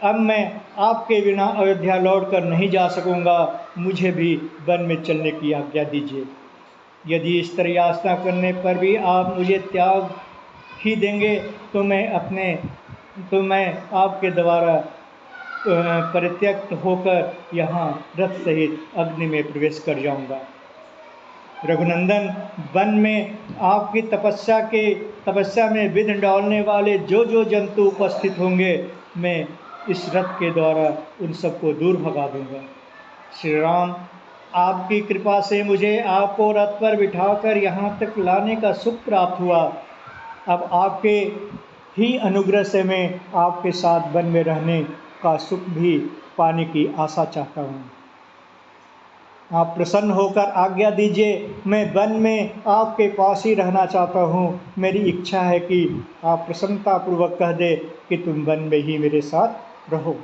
अब मैं आपके बिना अयोध्या लौटकर नहीं जा सकूंगा। मुझे भी वन में चलने की आज्ञा दीजिए। यदि इस तरह याचना करने पर भी आप मुझे त्याग ही देंगे तो मैं आपके द्वारा परित्यक्त होकर यहाँ रथ सहित अग्नि में प्रवेश कर जाऊंगा। रघुनंदन, वन में आपकी तपस्या में विघ्न डालने वाले जो जो जंतु उपस्थित होंगे, मैं इस रथ के द्वारा उन सबको दूर भगा दूंगा। श्री राम, आपकी कृपा से मुझे आपको रथ पर बिठाकर यहाँ तक लाने का सुख प्राप्त हुआ। अब आपके ही अनुग्रह से मैं आपके साथ वन में रहने का सुख भी पाने की आशा चाहता हूँ। आप प्रसन्न होकर आज्ञा दीजिए। मैं वन में आपके पास ही रहना चाहता हूँ। मेरी इच्छा है कि आप प्रसन्नतापूर्वक कह दे कि तुम वन में ही मेरे साथ रहो।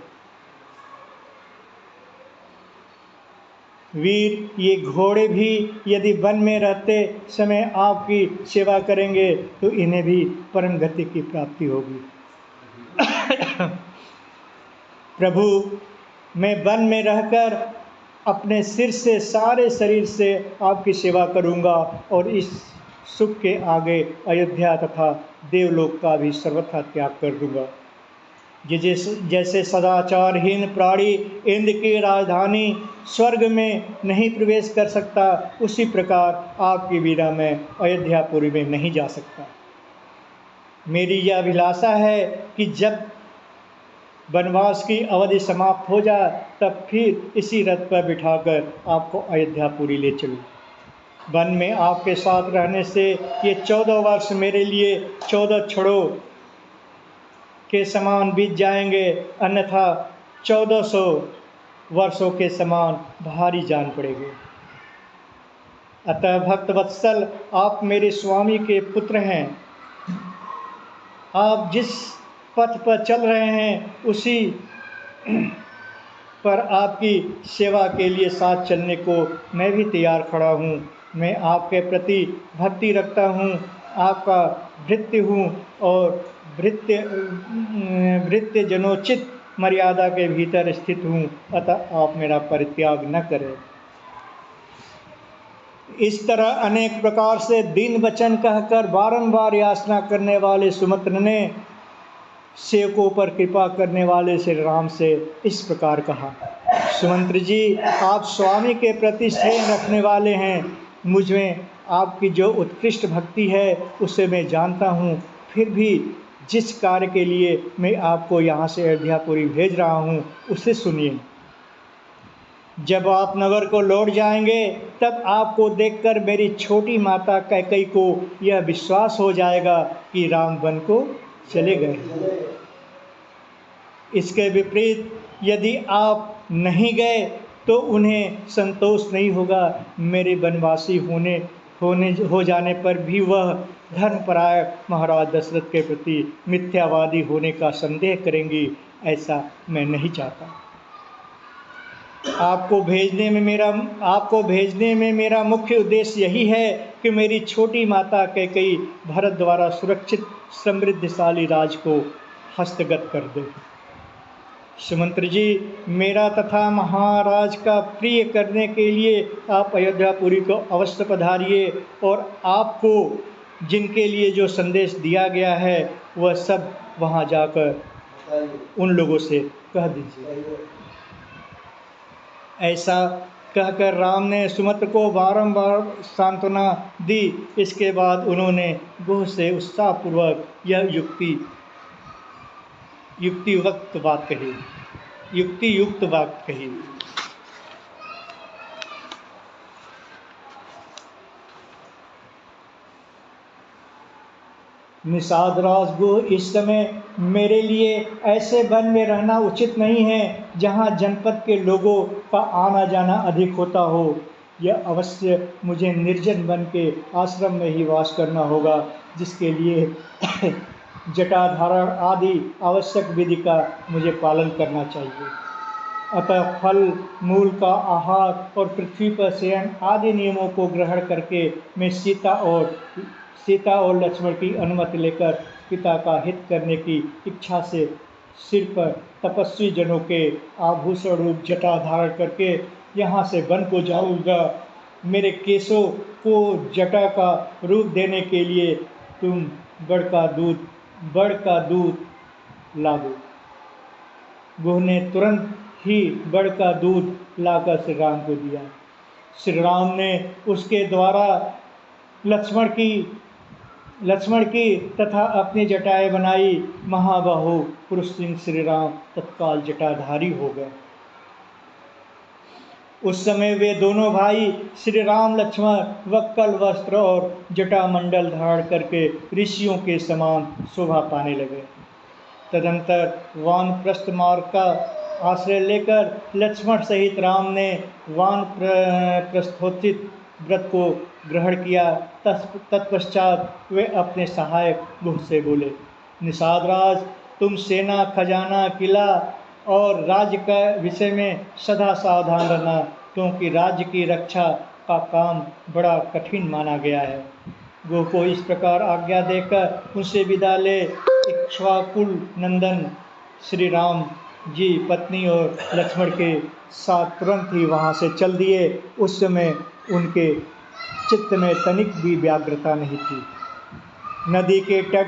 वीर, ये घोड़े भी यदि वन में रहते समय आपकी सेवा करेंगे तो इन्हें भी परम गति की प्राप्ति होगी। प्रभु, मैं वन में रहकर अपने सिर से सारे शरीर से आपकी सेवा करूंगा और इस सुख के आगे अयोध्या तथा देवलोक का भी सर्वथा त्याग कर दूंगा। जैसे सदाचारहीन प्राणी इंद्र की राजधानी स्वर्ग में नहीं प्रवेश कर सकता, उसी प्रकार आपकी बिना मैं अयोध्यापुरी में नहीं जा सकता। मेरी यह अभिलाषा है कि जब वनवास की अवधि समाप्त हो जाए तब फिर इसी रथ पर बिठाकर आपको अयोध्यापुरी ले चलूँ। वन में आपके साथ रहने से ये 14 वर्ष मेरे लिए 14 छड़ों के समान बीत जाएंगे, अन्यथा 1400 वर्षों के समान भारी जान पड़ेंगे। अतः भक्त वत्सल, आप मेरे स्वामी के पुत्र हैं। आप जिस पथ पर चल रहे हैं उसी पर आपकी सेवा के लिए साथ चलने को मैं भी तैयार खड़ा हूँ। मैं आपके प्रति भक्ति रखता हूँ, आपका भृत्य हूँ और भृत्य जनोचित मर्यादा के भीतर स्थित हूँ, अतः आप मेरा परित्याग न करें। इस तरह अनेक प्रकार से दीन वचन कहकर बारंबार याचना करने वाले सुमित्र ने सेवकों पर कृपा करने वाले श्री राम से इस प्रकार कहा। सुमंत्र जी, आप स्वामी के प्रति स्नेह रखने वाले हैं। मुझ में आपकी जो उत्कृष्ट भक्ति है उसे मैं जानता हूँ। फिर भी जिस कार्य के लिए मैं आपको यहाँ से अयोध्यापुरी भेज रहा हूँ उसे सुनिए। जब आप नगर को लौट जाएंगे तब आपको देखकर मेरी छोटी माता कैकेयी को यह विश्वास हो जाएगा कि राम वन को चले गए। इसके विपरीत यदि आप नहीं गए तो उन्हें संतोष नहीं होगा। मेरे वनवासी हो जाने पर भी वह धर्मपरायण महाराज दशरथ के प्रति मिथ्यावादी होने का संदेह करेंगी। ऐसा मैं नहीं चाहता। आपको भेजने में मेरा मुख्य उद्देश्य यही है कि मेरी छोटी माता कैकेयी भरत द्वारा सुरक्षित समृद्धशाली राज को हस्तगत कर दे। सुमंत्र जी, मेरा तथा महाराज का प्रिय करने के लिए आप अयोध्यापुरी को अवश्य पधारिए और आपको जिनके लिए जो संदेश दिया गया है वह सब वहाँ जाकर उन लोगों से कह दीजिए। ऐसा कहकर राम ने सुमित्र को बारंबार सांत्वना दी। इसके बाद उन्होंने बहुत से उत्साहपूर्वक यह युक्तियुक्त बात कही। निषाद राजगुह, इस समय मेरे लिए ऐसे वन में रहना उचित नहीं है जहाँ जनपद के लोगों का आना जाना अधिक होता हो। यह अवश्य मुझे निर्जन वन के आश्रम में ही वास करना होगा, जिसके लिए जटाधारण आदि आवश्यक विधि का मुझे पालन करना चाहिए। अतः फल, मूल का आहार और पृथ्वी पर शयन आदि नियमों को ग्रहण करके मैं सीता और लक्ष्मण की अनुमति लेकर पिता का हित करने की इच्छा से सिर पर तपस्वी जनों के आभूषण रूप जटा धारण करके यहाँ से वन को जाऊँगा। मेरे केशों को जटा का रूप देने के लिए तुम बड़ का दूध ला दो। गुह ने तुरंत ही बड़ का दूध लाकर श्री राम को दिया। श्री राम ने उसके द्वारा लक्ष्मण की तथा अपनी जटाएं बनाई। महाबाहु पुरुष सिंह श्री राम तत्काल जटाधारी हो गए। उस समय वे दोनों भाई श्री राम लक्ष्मण वक्कल वस्त्र और जटा मंडल धारण करके ऋषियों के समान शोभा पाने लगे। तदंतर वानप्रस्थ मार्ग का आश्रय लेकर लक्ष्मण सहित राम ने वानप्रस्थोचित व्रत को ग्रहण किया। तत्पश्चात वे अपने सहायक गुह से बोले, निषाद राज, तुम सेना, खजाना, किला और राज्य का विषय में सदा सावधान रहना, क्योंकि राज्य की रक्षा का काम बड़ा कठिन माना गया है। गुह को इस प्रकार आज्ञा देकर उनसे विदा ले इक्ष्वाकुल नंदन श्री राम जी पत्नी और लक्ष्मण के साथ तुरंत ही वहाँ से चल दिए। उस समय उनके चित्त में तनिक भी व्याग्रता नहीं थी। नदी के तट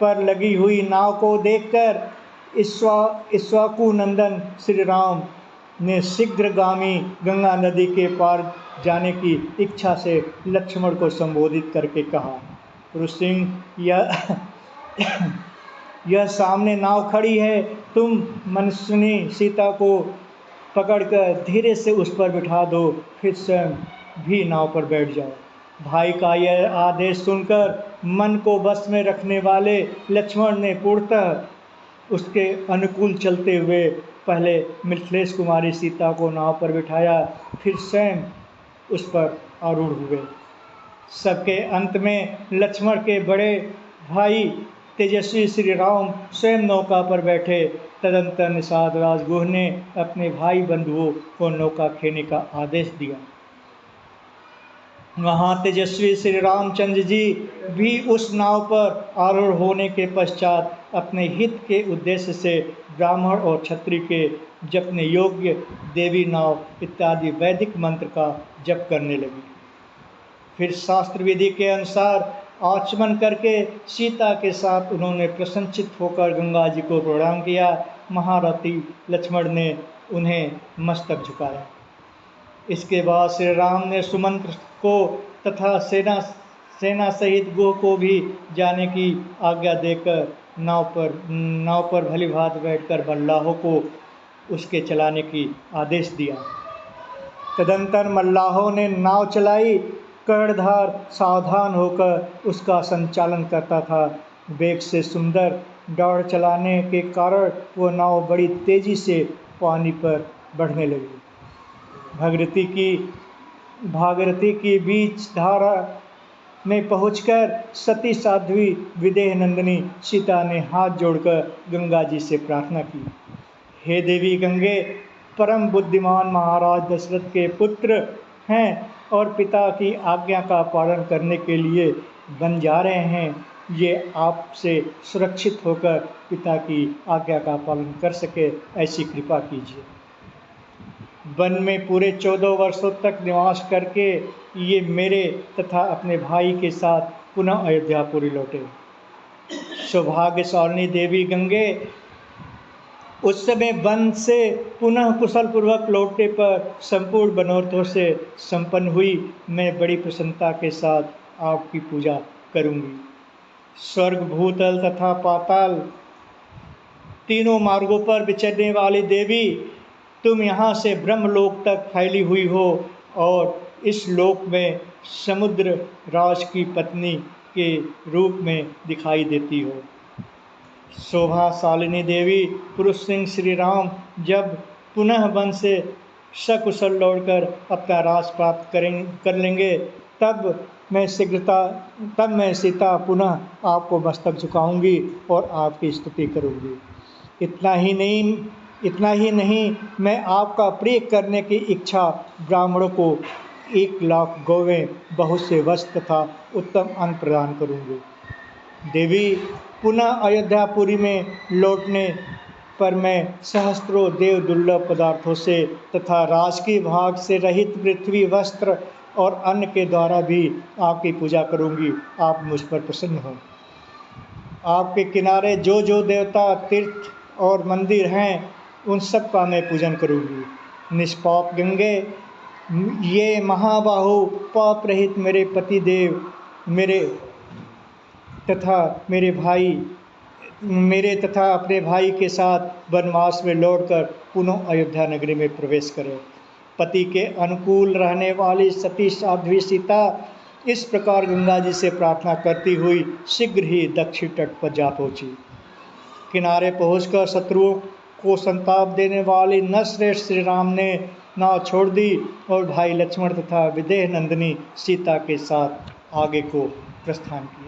पर लगी हुई नाव को देखकर इक्ष्वाकु नंदन श्री राम ने शीघ्रगामी गंगा नदी के पार जाने की इच्छा से लक्ष्मण को संबोधित करके कहा, पुरुष सिंह, यह सामने नाव खड़ी है, तुम मनस्विनी सीता को पकड़कर धीरे से उस पर बिठा दो, फिर स्वयं भी नाव पर बैठ जाओ। भाई का यह आदेश सुनकर मन को बस में रखने वाले लक्ष्मण ने पूर्णतः उसके अनुकूल चलते हुए पहले मिथिलेश कुमारी सीता को नाव पर बिठाया, फिर स्वयं उस पर आरूढ़ हुए। सबके अंत में लक्ष्मण के बड़े भाई तेजस्वी श्री राम स्वयं नौका पर बैठे। तदंतर निषाद राजगुह ने अपने भाई बंधुओं को नौका खेने का आदेश दिया। वहाँ तेजस्वी श्री रामचंद्र जी भी उस नाव पर आरूढ़ होने के पश्चात अपने हित के उद्देश्य से ब्राह्मण और क्षत्रिय के जपने योग्य देवी नाव इत्यादि वैदिक मंत्र का जप करने लगी। फिर शास्त्र विधि के अनुसार आचमन करके सीता के साथ उन्होंने प्रसन्नचित होकर गंगा जी को प्रणाम किया। महारथी लक्ष्मण ने उन्हें मस्तक झुकाया। इसके बाद श्री राम ने सुमंत्र को तथा सेना सहित गुह को भी जाने की आज्ञा देकर नाव पर भली भांति बैठकर मल्लाहों को उसके चलाने की आदेश दिया। तदंतर मल्लाहों ने नाव चलाई। कर्णधार सावधान होकर उसका संचालन करता था। वेग से सुंदर दौड़ चलाने के कारण वो नाव बड़ी तेजी से पानी पर बढ़ने लगी। भागीरथी की बीच धारा में पहुंचकर सती साध्वी विदेह नंदिनी सीता ने हाथ जोड़कर गंगा जी से प्रार्थना की, हे देवी गंगे, परम बुद्धिमान महाराज दशरथ के पुत्र हैं और पिता की आज्ञा का पालन करने के लिए बन जा रहे हैं। ये आपसे सुरक्षित होकर पिता की आज्ञा का पालन कर सके, ऐसी कृपा कीजिए। वन में पूरे 14 वर्षों तक निवास करके ये मेरे तथा अपने भाई के साथ पुनः अयोध्यापुरी लौटे। सौभाग्यशालिनी देवी गंगे, उस समय वन से पुनः कुशल पूर्वक लौटने पर संपूर्ण मनोरथों से संपन्न हुई। मैं बड़ी प्रसन्नता के साथ आपकी पूजा करूंगी। स्वर्ग, भूतल तथा पाताल तीनों मार्गों पर विचरने वाली देवी, तुम यहाँ से ब्रह्मलोक तक फैली हुई हो और इस लोक में समुद्र राज की पत्नी के रूप में दिखाई देती हो। शोभाशालिनी देवी पुरुष सिंह श्री राम जब पुनः वन से सकुशल लौटकर अपना राज प्राप्त कर लेंगे, तब मैं सीता पुनः आपको मस्तक झुकाऊंगी और आपकी स्तुति करूंगी। इतना ही नहीं, मैं आपका प्रिय करने की इच्छा ब्राह्मणों को 1,00,000 गौवें, बहुत से वस्त्र तथा उत्तम अन्न प्रदान करूंगी। देवी, पुनः अयोध्यापुरी में लौटने पर मैं सहस्त्रों देव दुर्लभ पदार्थों से तथा राजकीय भाग से रहित पृथ्वी, वस्त्र और अन्न के द्वारा भी आपकी पूजा करूंगी। आप मुझ पर प्रसन्न हो। आपके किनारे जो जो देवता, तीर्थ और मंदिर हैं, उन सब का मैं पूजन करूंगी। निष्पाप गंगे, ये महाबाहु पाप रहित मेरे पति देव मेरे तथा अपने भाई के साथ वनवास में लौटकर पुनः अयोध्या नगरी में प्रवेश करें। पति के अनुकूल रहने वाली सती साध्वी सीता इस प्रकार गंगा जी से प्रार्थना करती हुई शीघ्र ही दक्षिण तट पर जा पहुंची। किनारे पहुंचकर शत्रुओं को संताप देने वाली नरश्रेष्ठ श्री राम ने नाव छोड़ दी और भाई लक्ष्मण तथा विदेह नंदिनी सीता के साथ आगे को प्रस्थान किया।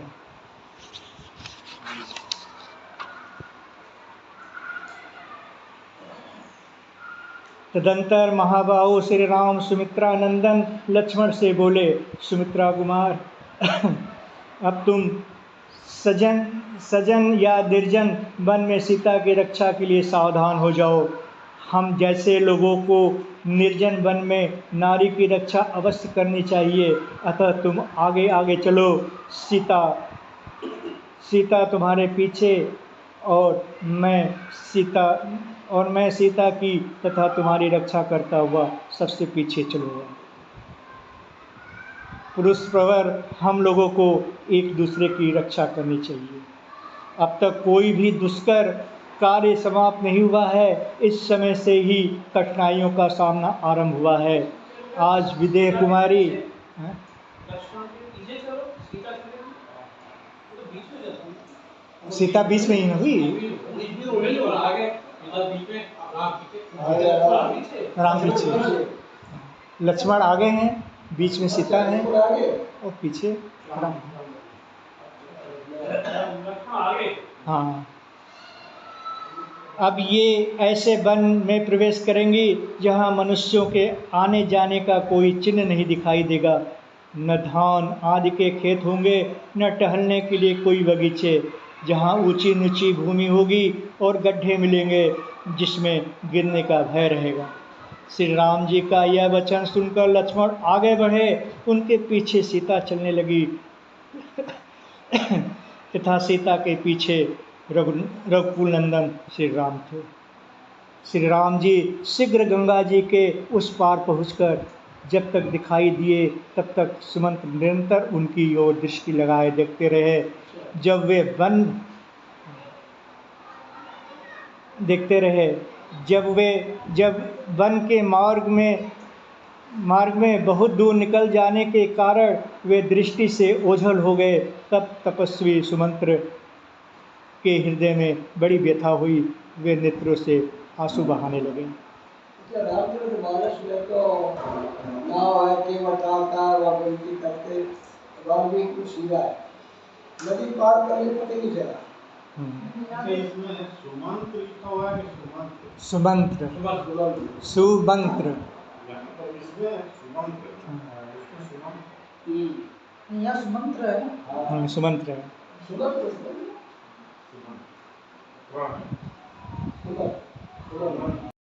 तदंतर महाबाहु श्री राम सुमित्रा नंदन लक्ष्मण से बोले, सुमित्रा कुमार, अब तुम सजन या निर्जन वन में सीता की रक्षा के लिए सावधान हो जाओ। हम जैसे लोगों को निर्जन वन में नारी की रक्षा अवश्य करनी चाहिए, अतः तुम आगे आगे चलो। सीता तुम्हारे पीछे और मैं सीता की तथा तुम्हारी रक्षा करता हुआ सबसे पीछे चलूँगा। पुरुष प्रवर हम लोगों को एक दूसरे की रक्षा करनी चाहिए। अब तक कोई भी दुष्कर कार्य समाप्त नहीं हुआ है। इस समय से ही कठिनाइयों का सामना आरंभ हुआ है। आज विदेह कुमारी सीता बीच में ही न हुई, राम पीछे, लक्ष्मण आगे हैं, बीच में सीता है और पीछे राम। हाँ, अब ये ऐसे वन में प्रवेश करेंगी जहाँ मनुष्यों के आने जाने का कोई चिन्ह नहीं दिखाई देगा। न धान आदि के खेत होंगे, न टहलने के लिए कोई बगीचे। जहाँ ऊंची नीची भूमि होगी और गड्ढे मिलेंगे जिसमें गिरने का भय रहेगा। श्री राम जी का यह वचन सुनकर लक्ष्मण आगे बढ़े। उनके पीछे सीता चलने लगी तथा सीता के पीछे रघुकुल नंदन श्री राम थे। श्री राम जी शीघ्र गंगा जी के उस पार पहुंचकर जब तक दिखाई दिए तब तक सुमंत निरंतर उनकी ओर दृष्टि लगाए देखते रहे। जब वन के मार्ग में बहुत दूर निकल जाने के कारण वे दृष्टि से ओझल हो गए, तब तपस्वी सुमंत्र के हृदय में बड़ी व्यथा हुई। वे नेत्रों से आंसू बहाने लगे। नदी पार करने पता नहीं चला। इसमें सुमंत्र लिखा हुआ है कि सुमंत्र। इसमें सुमंत्र। यहाँ सुमंत्र है। सुमंत्र है। सुमंत्र।